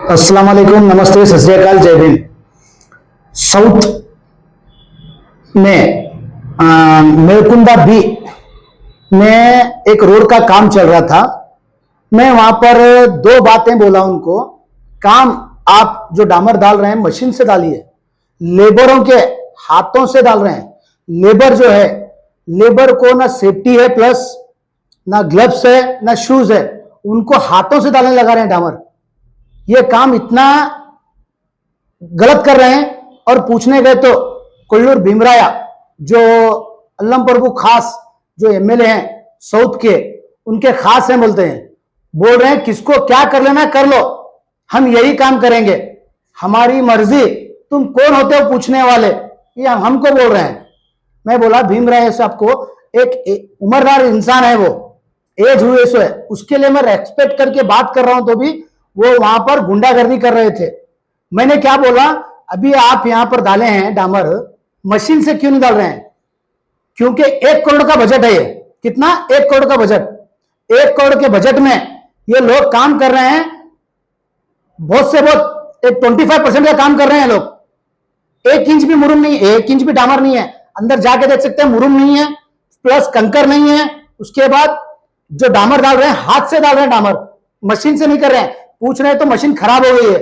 अस्सलाम वालेकुम, नमस्ते, सत श्री अकाल, जय भीम। साउथ में मेरकुंडा बी में एक रोड का काम चल रहा था। मैं वहां पर दो बातें बोला उनको। काम आप जो डामर डाल रहे हैं मशीन से डालिए, लेबरों के हाथों से डाल रहे हैं। लेबर जो है, लेबर को ना सेफ्टी है, प्लस ना ग्लव्स है ना शूज है, उनको हाथों से डालने लगा रहे हैं डामर। ये काम इतना गलत कर रहे हैं। और पूछने गए तो कोल्लूर भीमराया जो अल्लम प्रभु खास जो एमएलए हैं साउथ के, उनके खास हैं, बोलते हैं, बोल रहे हैं किसको क्या कर लेना कर लो, हम यही काम करेंगे, हमारी मर्जी, तुम कौन होते हो पूछने वाले, ये हमको बोल रहे हैं। मैं बोला भीमराया साहब को, एक उम्रदार इंसान है, वो एज हुए सो है, उसके लिए मैं रेस्पेक्ट करके बात कर रहा हूं, तो भी वो वहां पर गुंडागर्दी कर रहे थे। मैंने क्या बोला, अभी आप यहां पर डाले हैं डामर, मशीन से क्यों नहीं डाल रहे हैं? क्योंकि 1 करोड़ का बजट है ये। कितना? 1 करोड़ का बजट। 1 करोड़ के बजट में ये लोग काम कर रहे हैं, बहुत से बहुत एक 25% का काम कर रहे हैं लोग। 1 इंच भी मुरुम नहीं, 1 इंच भी डामर नहीं है, अंदर जाके देख सकते हैं, मुरुम नहीं है, प्लस कंकर नहीं है। उसके बाद जो डामर डाल रहे हैं हाथ से डाल रहे हैं डामर, मशीन से नहीं कर रहे हैं। पूछ रहे हैं तो मशीन खराब हो गई है,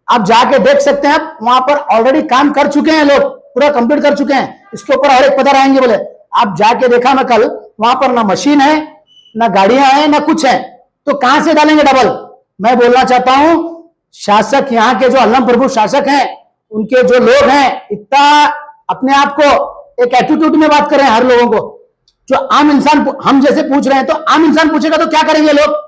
आप जाके देख सकते हैं। आप वहां पर ऑलरेडी काम कर चुके हैं लोग, पूरा कंप्लीट कर चुके हैं, इसके ऊपर हर एक पता रहेंगे बोले। आप जाके देखा मैं कल, वहां पर ना मशीन है ना गाड़ियां हैं ना कुछ है, तो कहां से डालेंगे डबल? मैं बोलना चाहता हूं, शासक यहाँ के जो अल्लम प्रभु शासक हैं, उनके जो लोग हैं, इतना अपने आप को एक एटीट्यूड में बात कर रहे हैं हर लोगों को। जो आम इंसान हम जैसे पूछ रहे हैं, तो आम इंसान पूछेगा तो क्या करेंगे लोग?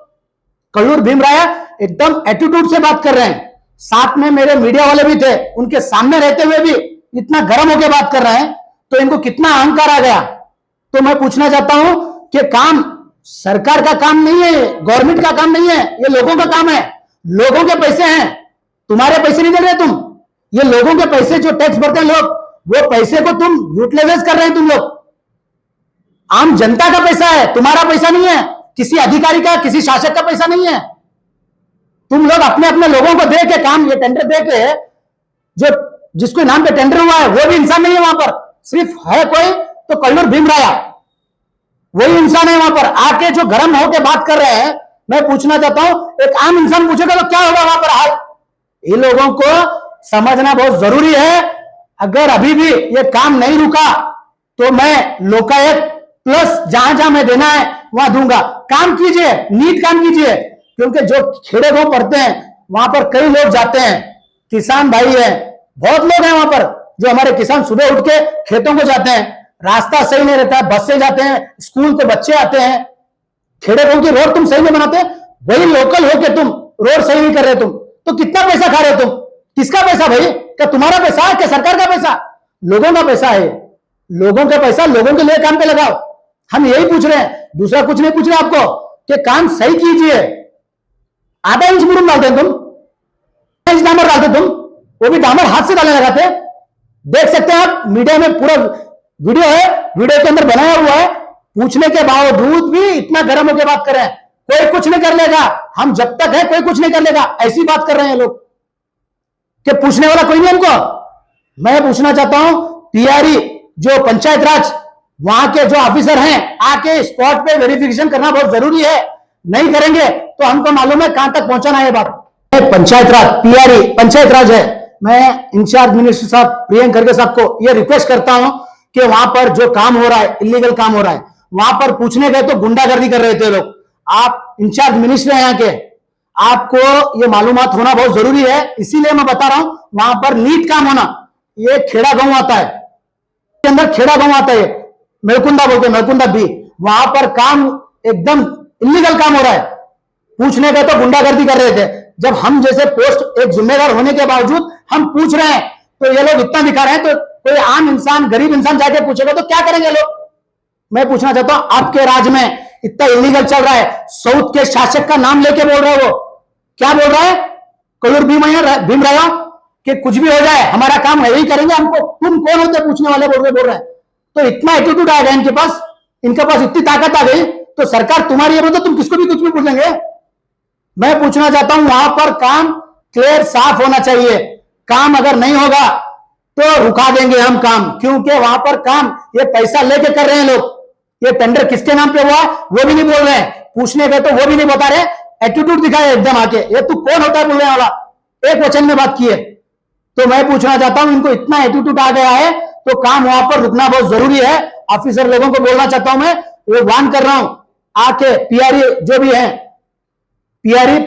कोल्लूर भीमराया एकदम एटीट्यूड से बात कर रहे हैं। साथ में मेरे मीडिया वाले भी थे, उनके सामने रहते हुए भी इतना गर्म होकर बात कर रहे हैं, तो इनको कितना अहंकार आ गया। तो मैं पूछना चाहता हूं कि काम सरकार का काम नहीं है, गवर्नमेंट का काम नहीं है, ये लोगों का काम है। लोगों के पैसे हैं, तुम्हारे पैसे नहीं दे रहे तुम, ये लोगों के पैसे जो टैक्स भरते हैं लोग, वो पैसे को तुम यूटिलाइज कर रहे हैं। तुम लोग आम जनता का पैसा है, तुम्हारा पैसा नहीं है, किसी अधिकारी का, किसी शासक का पैसा नहीं है। तुम लोग अपने अपने लोगों को दे के काम, ये टेंडर दे के, जो जिसको नाम पे टेंडर हुआ है वो भी इंसान नहीं है वहां पर, सिर्फ है कोई तो कोल्लूर भीमराया, वही इंसान है वहां पर। आके जो गर्म होकर बात कर रहे हैं, मैं पूछना चाहता हूं, एक आम इंसान पूछेगा तो क्या होगा वहां पर हाल? इन लोगों को समझना बहुत जरूरी है। अगर अभी भी ये काम नहीं रुका तो मैं लोकायुक्त प्लस जहां जहां मैं देना है वहां दूंगा। काम कीजिए, नीट काम कीजिए, क्योंकि जो खेड़े गांव पड़ते हैं वहां पर कई लोग जाते हैं, किसान भाई है, बहुत लोग हैं वहां पर, जो हमारे किसान सुबह उठ के खेतों को जाते हैं, रास्ता सही नहीं रहता है, बस से जाते हैं, स्कूल के बच्चे आते हैं। खेड़े गांव की रोड तुम सही नहीं बनाते, वही लोकल होके तुम रोड सही नहीं कर रहे, तुम तो कितना पैसा खा रहे हो तुम? किसका पैसा भाई? क्या तुम्हारा पैसा है, क्या सरकार का पैसा? लोगों का पैसा है, लोगों का पैसा लोगों के लिए काम पे लगाओ। हम यही पूछ रहे हैं, दूसरा कुछ नहीं पूछ रहे आपको, कि काम सही कीजिए। आधा इंच मुरुम डालते तुम, इंच डामर डालते तुम, वो भी डामर हाथ से डालने लगाते। देख सकते हैं आप, मीडिया में पूरा वीडियो है, वीडियो के अंदर बनाया हुआ है। पूछने के बावजूद भी इतना गर्म होकर बात कर रहे हैं, कोई कुछ नहीं कर लेगा, हम जब तक है कोई कुछ नहीं कर लेगा, ऐसी बात कर रहे हैं लोग कि पूछने वाला कोई नहीं हमको। मैं पूछना चाहता हूं, पीआरई जो पंचायत राज वहां के जो ऑफिसर हैं, आके स्पॉट पे वेरिफिकेशन करना बहुत जरूरी है। नहीं करेंगे तो हमको मालूम है कहां तक पहुंचाना है बात। पंचायत राज, पीआरई पंचायत राज है। मैं इंचार्ज मिनिस्टर साहब प्रियंक खड़गे साहब को यह रिक्वेस्ट करता हूं कि वहां पर जो काम हो रहा है, इलीगल काम हो रहा है, वहां पर पूछने गए तो गुंडागर्दी कर रहे थे लोग। आप इंचार्ज मिनिस्टर हैं यहाँ के, आपको ये मालूमात होना बहुत जरूरी है, इसीलिए मैं बता रहा हूं वहां पर नीट काम होना। ये खेड़ा गांव आता है, के अंदर खेड़ा गांव आता है, मेरकुंडा बोलते हैं, मेरकुंडा भी, वहां पर काम एकदम इलीगल काम हो रहा है। पूछने गए तो गुंडागर्दी कर रहे थे। जब हम जैसे पोस्ट एक जिम्मेदार होने के बावजूद हम पूछ रहे हैं, तो ये लोग इतना दिखा रहे हैं, तो कोई आम इंसान, गरीब इंसान जाके पूछेगा तो क्या करेंगे लोग? मैं पूछना चाहता हूं, आपके राज्य में इतना इलीगल चल रहा है, साउथ के शासक का नाम लेके बोल रहा है, वो क्या बोल रहा है? कोल्लूर भीमराया कि कुछ भी हो जाए हमारा काम यही करेंगे, हमको तुम कौन होते पूछने वाले? बोल रहे हैं। तो इतना एटीट्यूड आ गया इनके पास इतनी ताकत आ गई, तो सरकार तुम्हारी है तो तुम किसको भी कुछ भी पूछ लेंगे। मैं पूछना चाहता हूं, वहां पर काम क्लियर साफ होना चाहिए। काम अगर नहीं होगा तो रुका देंगे हम काम, क्योंकि वहां पर काम ये पैसा लेके कर रहे हैं लोग। ये टेंडर किसके नाम पे हुआ वो भी नहीं बोल रहे हैं, पूछने गए तो वो भी नहीं बता रहे, एटीट्यूड दिखाए एकदम आके, ये तू कौन होता है बोलने वाला, एक वचन में बात की है। तो मैं पूछना चाहता हूं, इनको इतना एटीट्यूड आ गया है तो काम वहां पर रुकना बहुत जरूरी है। ऑफिसर लोगों को बोलना चाहता हूं, मैं वो वार्न कर रहा हूं, आके पीआरई जो भी है, पीआरई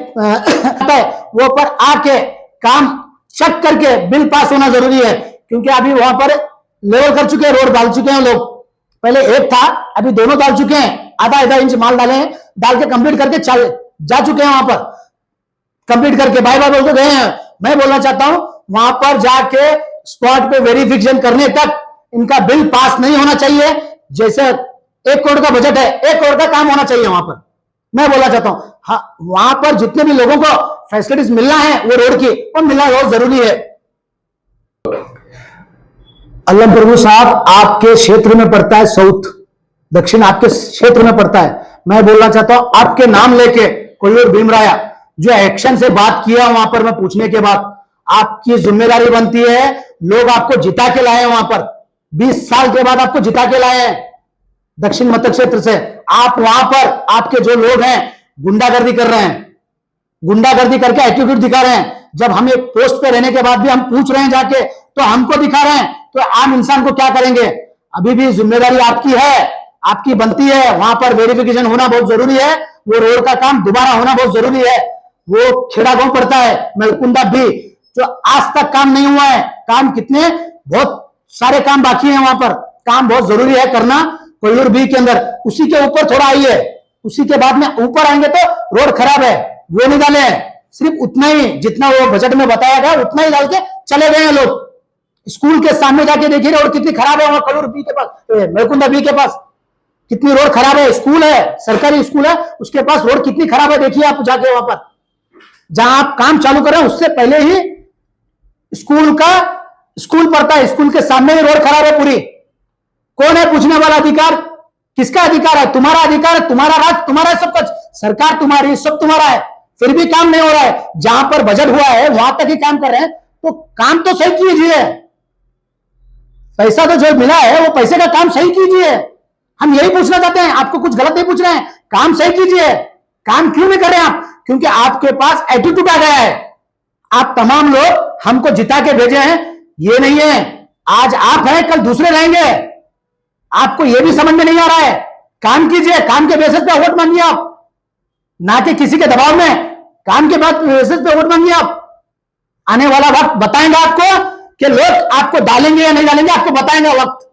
वो पर आके काम चेक करके बिल पास होना जरूरी है, क्योंकि अभी वहां पर लेवल कर चुके हैं, रोड डाल चुके हैं लोग। पहले एक था, अभी दोनों डाल चुके हैं, आधा आधा इंच माल डाले हैं, डाल के कंप्लीट करके जा चुके हैं वहां पर, कंप्लीट करके बाय बाय बोल के गए हैं। मैं बोलना चाहता हूं वहां पर जाके स्पॉट पे वेरिफिकेशन करने तक इनका बिल पास नहीं होना चाहिए। जैसे 1 करोड़ का बजट है, 1 करोड़ का काम होना चाहिए वहां पर। मैं बोलना चाहता हूं हाँ, वहां पर जितने भी लोगों को फैसिलिटीज मिलना है वो रोड की, वो मिलना बहुत जरूरी है। अल्लम प्रभु साहब, आपके क्षेत्र में पड़ता है साउथ, दक्षिण आपके क्षेत्र में पड़ता है। मैं बोलना चाहता हूं आपके नाम लेके कोल्लूर भीमराया जो एक्शन से बात किया वहां पर, मैं पूछने के बाद आपकी जिम्मेदारी बनती है, लोग आपको जिता के लाए वहां पर, 20 साल के बाद आपको जिता के लाए हैं दक्षिण मत क्षेत्र से। आप वहां पर आपके जो लोग हैं गुंडागर्दी कर रहे हैं, गुंडागर्दी करके एटीट्यूड दिखा रहे हैं। जब हम एक पोस्ट पे रहने के बाद भी हम पूछ रहे हैं जाके, तो हमको दिखा रहे हैं, तो आम इंसान को क्या करेंगे। अभी भी जिम्मेदारी आपकी है, आपकी बनती है, वहां पर वेरिफिकेशन होना बहुत जरूरी है, वो रोड का काम दोबारा होना बहुत जरूरी है। वो खेड़ा गांव पड़ता है मलकुंदा भी, जो आज तक काम नहीं हुआ है, काम कितने बहुत सारे काम बाकी है वहां पर, काम बहुत जरूरी है करना कोल्लूर बी के अंदर। उसी के ऊपर थोड़ा आइए, उसी के बाद में ऊपर आएंगे तो रोड खराब है वो नहीं डाले हैं, सिर्फ उतना ही जितना वो बजट में बताया गया उतना ही डाल के चले गए हैं लोग। स्कूल के सामने जाके देखिए रोड कितनी खराब है, वहां कोल्लूर बी के पास, मलकुंदा बी के पास कितनी रोड खराब है। स्कूल है, सरकारी स्कूल है, उसके पास रोड कितनी खराब है, देखिए आप जाके वहां पर जहां आप काम चालू कर रहे हैं उससे पहले ही स्कूल पड़ता है, स्कूल के सामने ही रोड खराब है पूरी। कौन है पूछने वाला अधिकार, किसका अधिकार है? तुम्हारा अधिकार है, तुम्हारा राज, तुम्हारा सब कुछ, सरकार तुम्हारी, सब तुम्हारा है, फिर भी काम नहीं हो रहा है। जहां पर बजट हुआ है वहां तक ही काम कर रहे हैं, तो काम तो सही कीजिए, पैसा तो जो मिला है वो पैसे का काम सही कीजिए। हम यही पूछना चाहते हैं, आपको कुछ गलत नहीं पूछ रहे हैं, काम सही कीजिए। काम क्यों नहीं कर रहे हैं आप? क्योंकि आपके पास एटीट्यूड आ गया है। आप तमाम लोग हमको जिता के भेजे हैं, ये नहीं है आज आप हैं कल दूसरे रहेंगे, आपको यह भी समझ में नहीं आ रहा है। काम कीजिए, काम के बेसिस पे वोट मांगिए आप, ना कि किसी के दबाव में, काम के बाद बेसिस पे वोट मांगिए आप। आने वाला वक्त बताएंगे आपको कि लोग आपको डालेंगे या नहीं डालेंगे, आपको बताएंगे वक्त।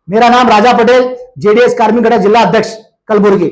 मेरा नाम राजा पटेल, जेडीएस कार्मिक जिला अध्यक्ष कलबुर्गी।